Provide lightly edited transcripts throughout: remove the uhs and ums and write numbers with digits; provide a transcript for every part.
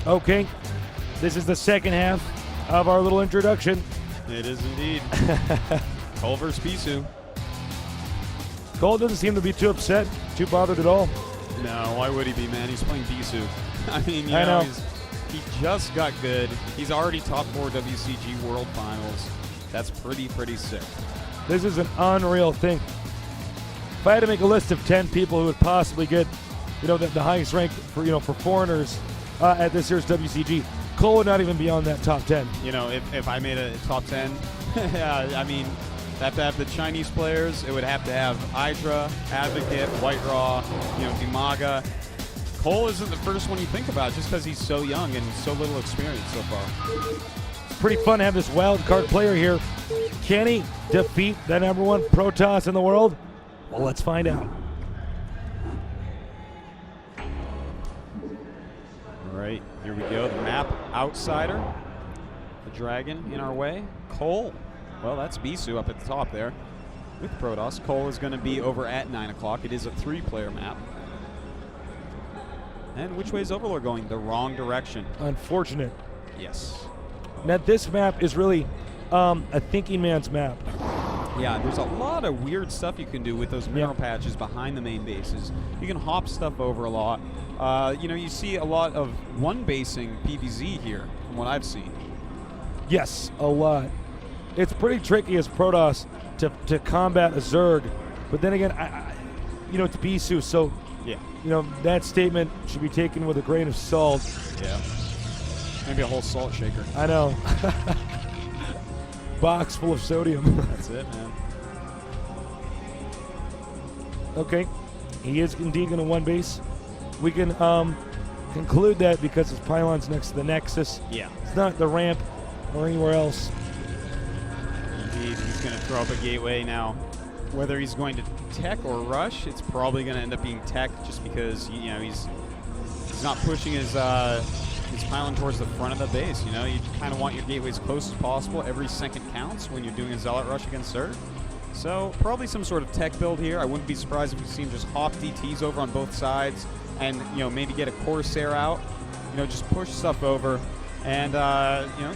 Okay, this is the second half of our little introduction. It is indeed. Koll versus Bisu. Koll doesn't seem to be too upset, too bothered at all. No, why would he be, man? He's playing Bisu. I mean, I know. He just got good. He's already top 4 WCG World Finals. That's pretty sick. This is an unreal thing. If I had to make a list of 10 people who would possibly get, the highest rank for, for foreigners at this year's WCG, Koll would not even be on that top 10. If I made a top 10, I mean, have to have the Chinese players. It would have to have Hydra, Advocate, White Raw, Dimaga. Koll isn't the first one you think about just because he's so young and so little experience so far. It's pretty fun to have this wild card player here. Can he defeat the #1 Protoss in the world? Well, let's find out. All right, here we go. The map outsider. The dragon in our way. Koll. Well, that's Bisu up at the top there with Protoss. Koll is going to be over at 9 o'clock. It is a 3-player map. And which way is Overlord going? The wrong direction. Unfortunate. Yes. Now, this map is really a thinking man's map. Yeah, there's a lot of weird stuff you can do with those mineral patches behind the main bases. You can hop stuff over a lot. You see a lot of one-basing PvZ here, from what I've seen. Yes, a lot. It's pretty tricky as Protoss to combat a Zerg, but then again, it's Bisu, so yeah, that statement should be taken with a grain of salt. Yeah, maybe a whole salt shaker. I know. Box full of sodium. That's it, man. Okay, he is indeed going to one base. We can conclude that because his pylon's next to the Nexus. Yeah. It's not the ramp or anywhere else. Indeed, he's going to throw up a gateway now. Whether he's going to tech or rush, it's probably going to end up being tech just because he's not pushing his pylon towards the front of the base. You kind of want your gateway as close as possible. Every second counts when you're doing a Zealot rush against Zerg. So probably some sort of tech build here. I wouldn't be surprised if we see him just hop DTs over on both sides and maybe get a Corsair out. Just push stuff over and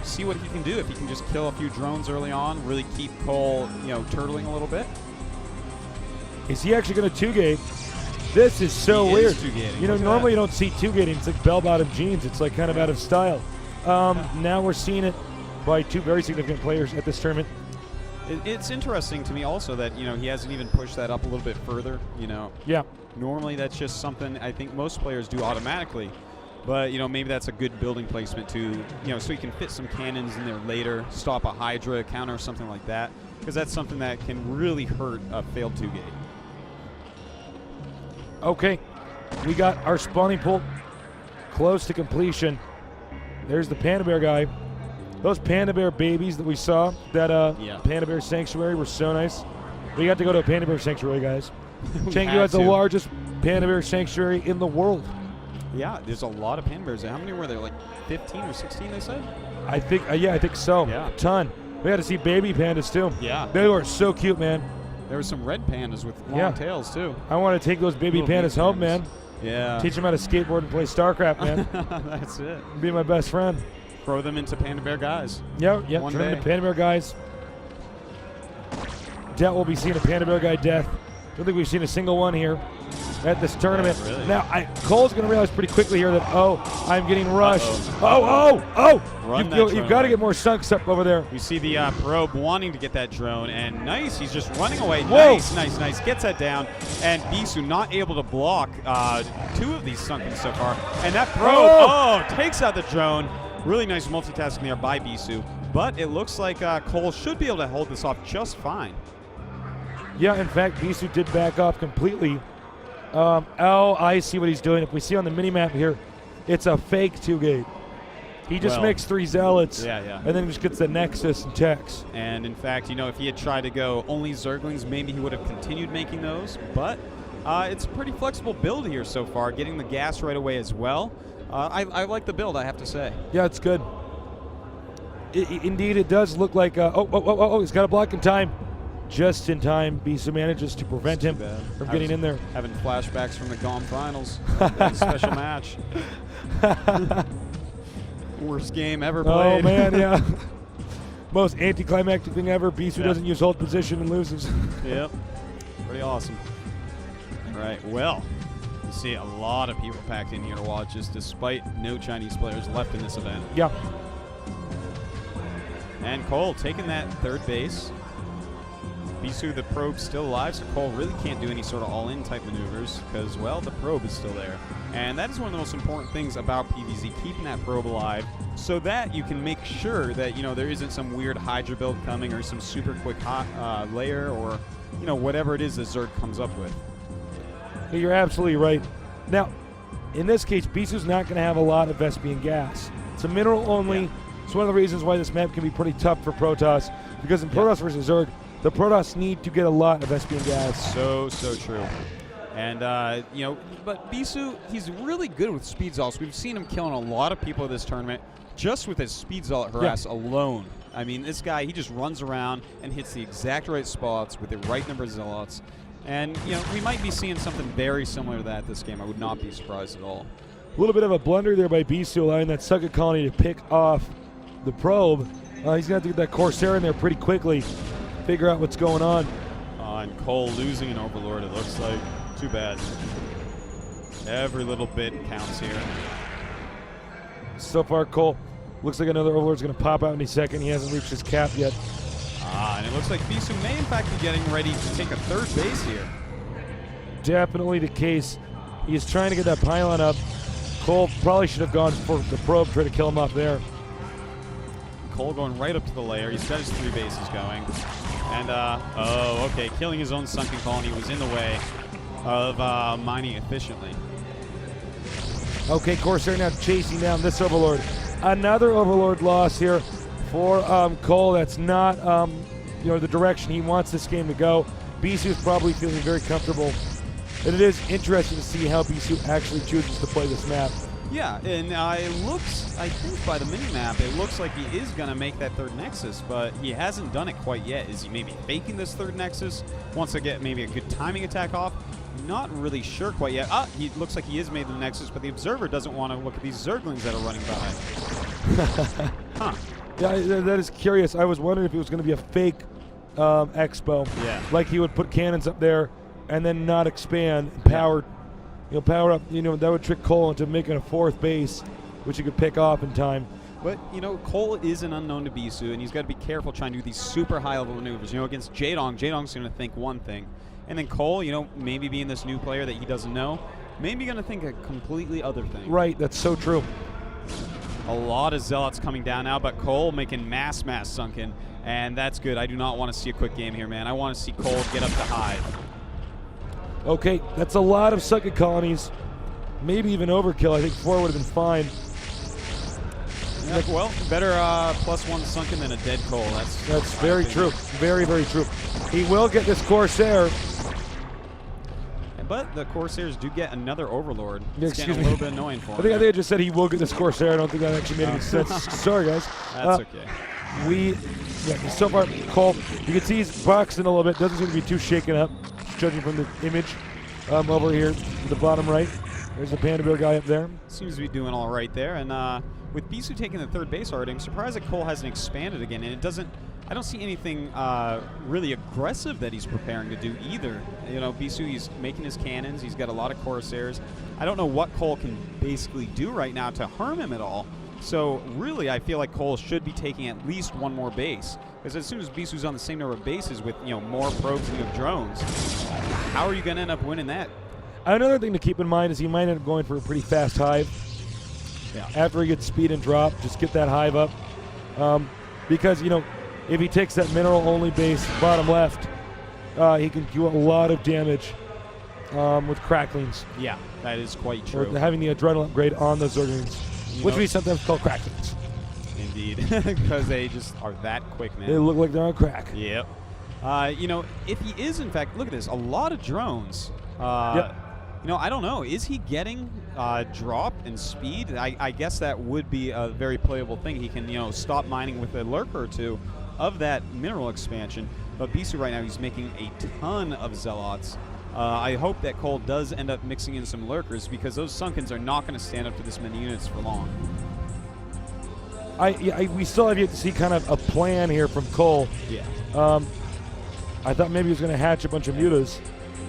see what he can do. If he can just kill a few drones early on, really keep Koll turtling a little bit. Is he actually going to two-gate? This is so He weird. is two-gating. Normally you don't see two-gating. It's like bell-bottom jeans. It's like kind of out of style. Now we're seeing it by two very significant players at this tournament. It's interesting to me also that he hasn't even pushed that up a little bit further. Yeah. Normally that's just something I think most players do automatically, but maybe that's a good building placement to so you can fit some cannons in there later, stop a Hydra counter or something like that, because that's something that can really hurt a failed two-gate. Okay, we got our spawning pool close to completion. There's the Panda Bear guy. Those Panda Bear babies that we saw, that Panda Bear Sanctuary, were so nice. We got to go to a Panda Bear Sanctuary, guys. Chengdu has the largest Panda Bear Sanctuary in the world. Yeah, there's a lot of Panda Bears. How many were there? Like 15 or 16, they said? I think, I think so. Yeah. A ton. We got to see baby pandas, too. Yeah. They were so cute, man. There were some red pandas with long tails, too. I want to take those baby pandas home, man. Yeah. Teach them how to skateboard and play StarCraft, man. That's it. Be my best friend. Throw them into Panda Bear guys. Yeah, turn them into Panda Bear guys. Doubt we'll be seeing a Panda Bear guy death. Don't think we've seen a single one here at this tournament. Yeah, really. Now, Koll's going to realize pretty quickly here that, I'm getting rushed. You've got to get more sunks up over there. You see the probe wanting to get that drone, and nice. He's just running away. Whoa. Nice. Gets that down, and Bisu not able to block two of these sunken so far. And that probe, takes out the drone. Really nice multitasking there by Bisu. But it looks like Koll should be able to hold this off just fine. Yeah, in fact, Bisu did back off completely. I see what he's doing. If we see on the mini-map here, it's a fake two-gate. He just makes 3 Zealots, and then just gets the Nexus and techs. And in fact, if he had tried to go only Zerglings, maybe he would have continued making those. But it's a pretty flexible build here so far, getting the gas right away as well. I like the build, I have to say. Yeah, it's good. Indeed, it does look like, he's got a block in time. Just in time, Bisu manages to prevent him from getting in there. Having flashbacks from the GOM finals. Special match. Worst game ever played. Oh, man, yeah. Most anticlimactic thing ever. Bisu doesn't use hold position and loses. Yep. Pretty awesome. All right, well, you see a lot of people packed in here to watch this, despite no Chinese players left in this event. Yeah. And Cole taking that third base. Bisu, the probe's still alive, so Cole really can't do any sort of all-in type maneuvers because, well, the probe is still there. And that is one of the most important things about PvZ, keeping that probe alive so that you can make sure that, you know, there isn't some weird Hydra build coming or some super quick layer or, you know, whatever it is that Zerg comes up with. You're absolutely right. Now, in this case, Bisu's not going to have a lot of Vespian gas. It's a mineral only. Yeah. It's one of the reasons why this map can be pretty tough for Protoss, because in Protoss versus Zerg, the Protoss need to get a lot of Vespian gas. So true. And, you know, but Bisu, he's really good with speed zealots. We've seen him killing a lot of people in this tournament just with his speed zealot harass alone. I mean, this guy, he just runs around and hits the exact right spots with the right number of zealots. And, you know, we might be seeing something very similar to that this game. I would not be surprised at all. A little bit of a blunder there by Bisu, allowing that Sucket Colony to pick off the probe. He's going to have to get that Corsair in there pretty quickly, figure out what's going on. And Cole losing an Overlord, it looks like. Too bad. Every little bit counts here. So far, Cole looks like another Overlord's going to pop out any second. He hasn't reached his cap yet. And it looks like Bisu may, in fact, be getting ready to take a third base here. Definitely the case. He's trying to get that pylon up. Cole probably should have gone for the probe, try to kill him off there. Cole going right up to the layer. He's got his 3 bases going. And, oh, okay, killing his own sunken colony was in the way of mining efficiently. Okay, Corsair now chasing down this Overlord. Another Overlord loss here for Cole. That's not, you know, the direction he wants this game to go. Bisu is probably feeling very comfortable. And it is interesting to see how Bisu actually chooses to play this map. Yeah, and it looks, I think by the mini-map, it looks like he is going to make that third Nexus, but he hasn't done it quite yet. Is he maybe faking this third Nexus? Wants to get maybe a good timing attack off? Not really sure quite yet. He looks like he is made the Nexus, but the Observer doesn't want to look at these Zerglings that are running by. Huh. Yeah, that is curious. I was wondering if it was going to be a fake expo. Yeah. Like he would put cannons up there and then not expand, power, power up. You know, that would trick Cole into making a 4th base, which he could pick off in time. But, you know, Cole is an unknown to Bisu, and he's got to be careful trying to do these super high-level maneuvers. You know, against Jaedong, Jaedong's going to think one thing. And then Cole, you know, maybe being this new player that he doesn't know, maybe going to think a completely other thing. Right, that's so true. A lot of Zealots coming down now, but Cole making mass sunken, and that's good. I do not want to see a quick game here, man. I want to see Cole get up to Hive. Okay, that's a lot of Sucket Colonies. Maybe even overkill. I think 4 would have been fine. Yeah, well, better +1 sunken than a dead Cole. That's very true. Very, very true. He will get this Corsair. But the Corsairs do get another Overlord. Yeah, it's getting a little bit annoying for him. I think I just said he will get this Corsair. I don't think that actually made any sense. Sorry, guys. That's okay. So far, Cole, you can see he's boxing a little bit. Doesn't seem to be too shaken up, judging from the image over here at the bottom right. There's the Panda Bear guy up there. Seems to be doing all right there. And with Bisu taking the third base already, I'm surprised that Cole hasn't expanded again. And I don't see anything really aggressive that he's preparing to do either. You know, Bisu, he's making his cannons. He's got a lot of Corsairs. I don't know what Cole can basically do right now to harm him at all. So really, I feel like Cole should be taking at least one more base. Because as soon as Bisu's on the same number of bases with, you know, more probes and you have drones, how are you going to end up winning that? Another thing to keep in mind is he might end up going for a pretty fast Hive. Yeah. After he gets speed and drop, just get that Hive up. Because, you know, if he takes that mineral-only base bottom left, he can do a lot of damage with cracklings. Yeah, that is quite true. Or having the adrenaline upgrade on those Zerglings, which we sometimes call cracklings. Indeed, because they just are that quick, man. They look like they're on crack. Yep. You know, if he is, in fact, look at this, a lot of drones. Yep. You know, I don't know. Is he getting drop and speed? I guess that would be a very playable thing. He can, you know, stop mining with a lurker or two of that mineral expansion. But Bisu right now, he's making a ton of Zealots. I hope that Cole does end up mixing in some lurkers because those Sunkens are not going to stand up to this many units for long. we still have yet to see kind of a plan here from Cole. Yeah. I thought maybe he was going to hatch a bunch of mutas.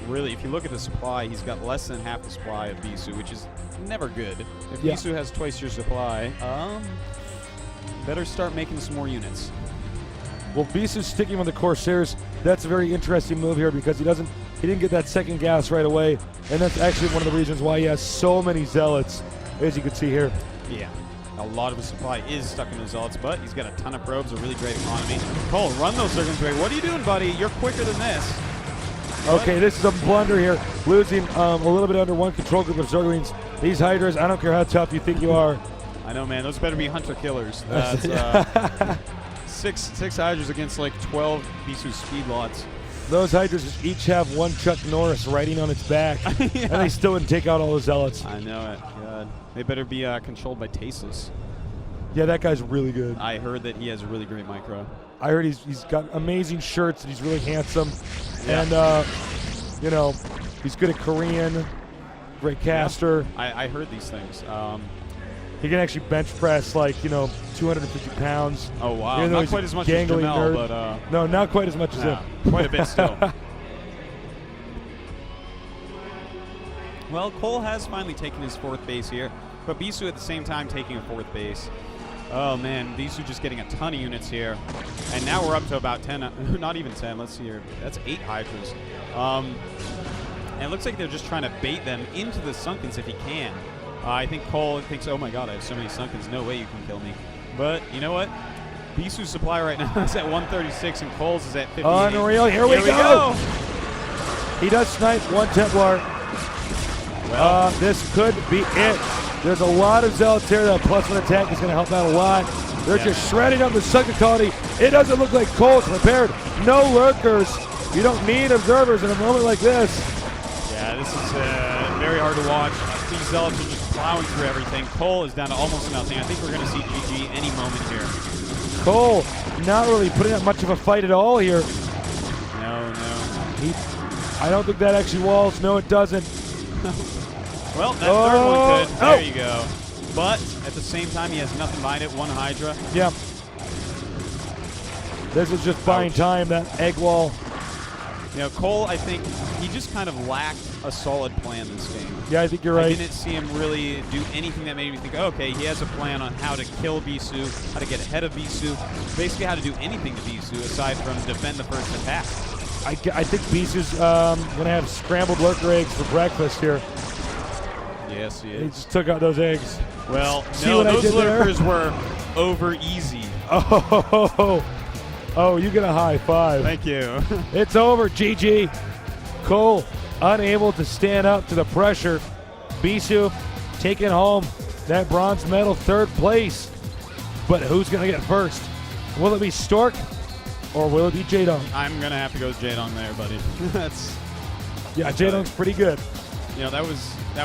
Really, if you look at the supply, he's got less than half the supply of Bisu, which is never good. If Yeah. Bisu has twice your supply, better start making some more units. Well, Bisu's sticking with the Corsairs. That's a very interesting move here because he didn't get that second gas right away, and that's actually one of the reasons why he has so many zealots, as you can see here. Yeah. A lot of his supply is stuck in those zealots, but he's got a ton of probes, a really great economy. Cole, run those circumstract. What are you doing, buddy? You're quicker than this. Okay, this is a blunder here, losing a little bit under one control group of Zerglings. These Hydras, I don't care how tough you think you are. I know, man. Those better be hunter killers. That's six Hydras against like 12 Bisu speed lots. Those Hydras each have one Chuck Norris riding on its back, Yeah. and they still wouldn't take out all the Zealots. I know it. God. They better be controlled by Tasteless. Yeah, that guy's really good. I heard that he has a really great micro. I heard he's got amazing shirts, and he's really handsome. Yeah. And, you know, he's good at Korean, great caster. Yeah. I heard these things. He can actually bench press, like, 250 pounds. Oh, wow. Even though Not he's quite a as much as gangly Jamel, nerd. but... no, not quite as much as him. Quite a bit still. Well, Cole has finally taken his 4th base here, but Bisu at the same time taking a 4th base. Oh, man, Bisu just getting a ton of units here. And now we're up to about 10, not even 10, let's see here. That's 8 Hydras. And it looks like they're just trying to bait them into the Sunkens if he can. I think Cole thinks, oh my god, I have so many Sunkens, no way you can kill me. But you know what? Bisu's supply right now is at 136 and Cole's is at 58. Unreal, here we go. He does snipe one Templar. Well, This could be it. There's a lot of Zealots here. That +1 attack is going to help out a lot. They're just shredding up the Sunken quality. It doesn't look like Cole's prepared. No lurkers. You don't need observers in a moment like this. yeah, this is very hard to watch. These Zealots are just plowing through everything. Cole is down to almost nothing. I think we're going to see GG any moment here. Cole not really putting up much of a fight at all here. No. I don't think that actually walls. No, it doesn't. Well, that third one could. There Oh. you go. But at the same time, he has nothing behind it. One Hydra. Yeah. This is just buying Ouch. time, that egg wall. Cole, I think he just kind of lacked a solid plan this game. Yeah, I think you're I right. didn't see him really do anything that made me think, okay, he has a plan on how to kill Bisu, how to get ahead of Bisu, basically how to do anything to Bisu aside from defend the first attack. I think Bisu's going to have scrambled lurker eggs for breakfast here. Yes, he He is. just took out those eggs. Well, See no, what I those did there? lurkers were over easy. Oh, you get a high five. Thank you. It's over, GG. Cole unable to stand up to the pressure. Bisu taking home that bronze medal, 3rd place. But who's going to get first? Will it be Stork or will it be Jaedong? I'm going to have to go with Jaedong there, buddy. That's Yeah, Jaedong's pretty good. that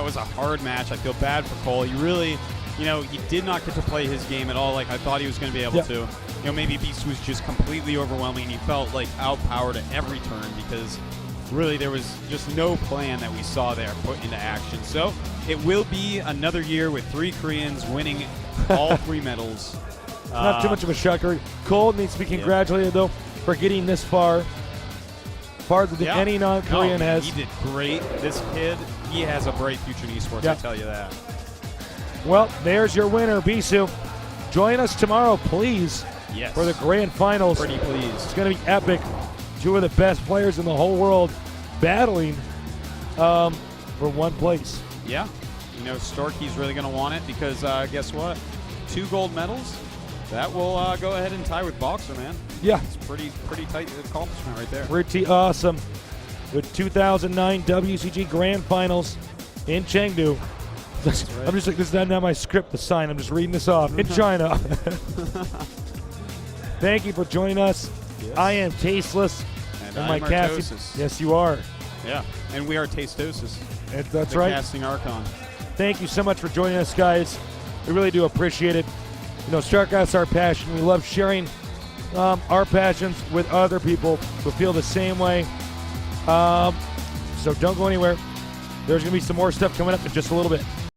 was a hard match. I feel bad for Cole. He really, he did not get to play his game at all like I thought he was going to be able to. Maybe Bisu was just completely overwhelming and he felt like outpowered at every turn because really there was just no plan that we saw there put into action. So it will be another year with 3 Koreans winning all 3 medals. Not too much of a shocker. Cole needs to be congratulated, though, for getting this far. Farther than any non-Korean has. He did great. This kid, he has a bright future in esports, I tell you that. Well, there's your winner, Bisu. Join us tomorrow, please, for the grand finals. Pretty pleased. It's going to be epic. 2 of the best players in the whole world battling for 1 place. Yeah. Starkey's really going to want it because guess what? 2 gold medals. That will go ahead and tie with Boxer, man. Yeah. It's pretty tight accomplishment right there. Pretty awesome. With 2009 WCG Grand Finals in Chengdu. Right. I'm just like, this is not my script, the sign. I'm just reading this off. In China. Thank you for joining us. Yes. I am Tasteless. And my I'm casting. Artosis. Yes, you are. Yeah. And we are Tastosis. That's the right. Casting Archon. Thank you so much for joining us, guys. We really do appreciate it. StarCraft's our passion. We love sharing our passions with other people who feel the same way. So don't go anywhere. There's going to be some more stuff coming up in just a little bit.